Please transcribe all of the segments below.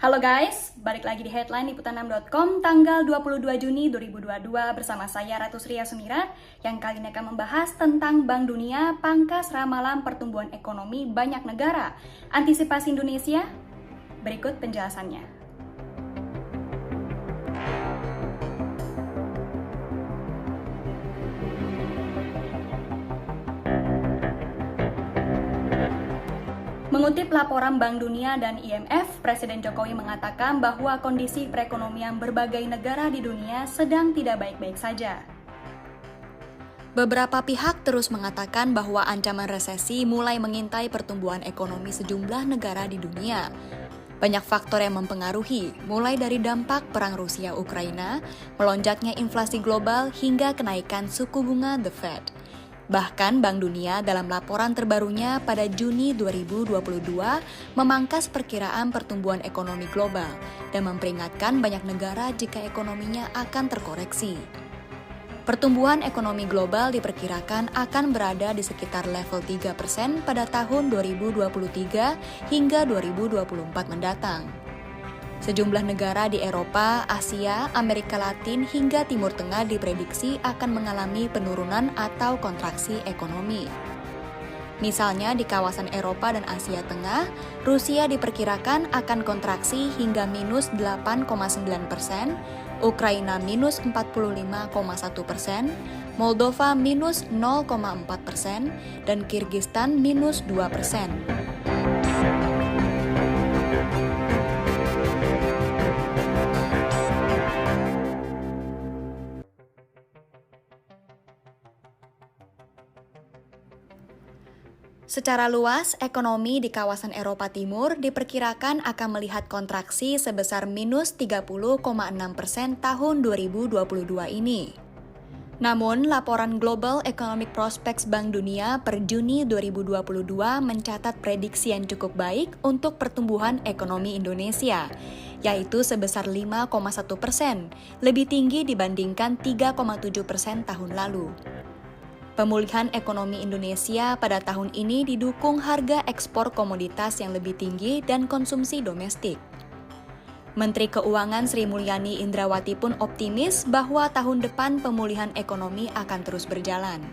Halo guys, balik lagi di headline liputan6.com tanggal 22 Juni 2022 bersama saya Ratu Sria Sumirat yang kali ini akan membahas tentang Bank Dunia pangkas ramalan pertumbuhan ekonomi banyak negara. Antisipasi Indonesia? Berikut penjelasannya. Mengutip laporan Bank Dunia dan IMF, Presiden Jokowi mengatakan bahwa kondisi perekonomian berbagai negara di dunia sedang tidak baik-baik saja. Beberapa pihak terus mengatakan bahwa ancaman resesi mulai mengintai pertumbuhan ekonomi sejumlah negara di dunia. Banyak faktor yang mempengaruhi, mulai dari dampak perang Rusia-Ukraina, melonjaknya inflasi global hingga kenaikan suku bunga The Fed. Bahkan Bank Dunia dalam laporan terbarunya pada Juni 2022 memangkas perkiraan pertumbuhan ekonomi global dan memperingatkan banyak negara jika ekonominya akan terkoreksi. Pertumbuhan ekonomi global diperkirakan akan berada di sekitar level 3% pada tahun 2023 hingga 2024 mendatang. Sejumlah negara di Eropa, Asia, Amerika Latin hingga Timur Tengah diprediksi akan mengalami penurunan atau kontraksi ekonomi. Misalnya di kawasan Eropa dan Asia Tengah, Rusia diperkirakan akan kontraksi hingga minus 8,9%, Ukraina minus 45,1%, Moldova minus 0,4%, dan Kirgistan minus 2%. Secara luas, ekonomi di kawasan Eropa Timur diperkirakan akan melihat kontraksi sebesar minus 30,6% tahun 2022 ini. Namun, laporan Global Economic Prospects Bank Dunia per Juni 2022 mencatat prediksi yang cukup baik untuk pertumbuhan ekonomi Indonesia, yaitu sebesar 5,1%, lebih tinggi dibandingkan 3,7% tahun lalu. Pemulihan ekonomi Indonesia pada tahun ini didukung harga ekspor komoditas yang lebih tinggi dan konsumsi domestik. Menteri Keuangan Sri Mulyani Indrawati pun optimis bahwa tahun depan pemulihan ekonomi akan terus berjalan.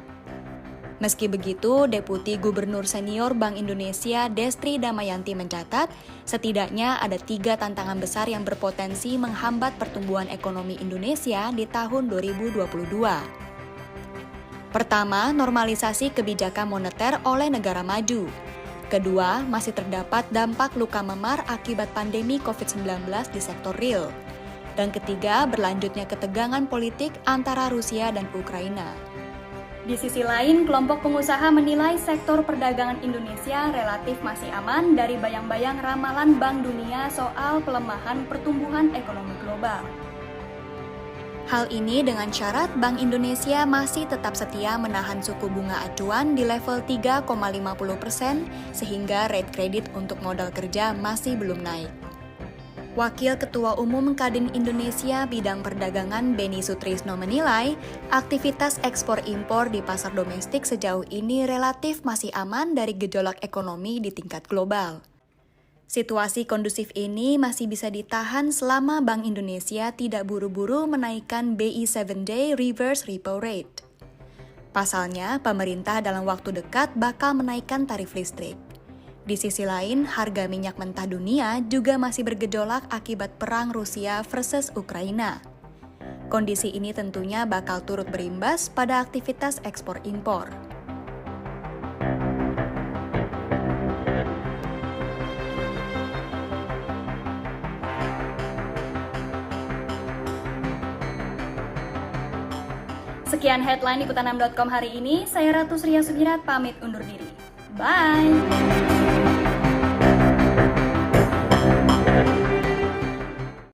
Meski begitu, Deputi Gubernur Senior Bank Indonesia Destri Damayanti mencatat, setidaknya ada 3 tantangan besar yang berpotensi menghambat pertumbuhan ekonomi Indonesia di tahun 2022. Pertama, normalisasi kebijakan moneter oleh negara maju. Kedua, masih terdapat dampak luka memar akibat pandemi COVID-19 di sektor real. Dan ketiga, berlanjutnya ketegangan politik antara Rusia dan Ukraina. Di sisi lain, kelompok pengusaha menilai sektor perdagangan Indonesia relatif masih aman dari bayang-bayang ramalan Bank Dunia soal pelemahan pertumbuhan ekonomi global. Hal ini dengan syarat Bank Indonesia masih tetap setia menahan suku bunga acuan di level 3,50% sehingga rate kredit untuk modal kerja masih belum naik. Wakil Ketua Umum Kadin Indonesia Bidang Perdagangan Beni Sutrisno menilai, aktivitas ekspor-impor di pasar domestik sejauh ini relatif masih aman dari gejolak ekonomi di tingkat global. Situasi kondusif ini masih bisa ditahan selama Bank Indonesia tidak buru-buru menaikkan BI 7-day reverse repo rate. Pasalnya, pemerintah dalam waktu dekat bakal menaikkan tarif listrik. Di sisi lain, harga minyak mentah dunia juga masih bergejolak akibat perang Rusia versus Ukraina. Kondisi ini tentunya bakal turut berimbas pada aktivitas ekspor-impor. Sekian headline liputan6.com hari ini. Saya Ratu Sria Sumirat pamit undur diri. Bye!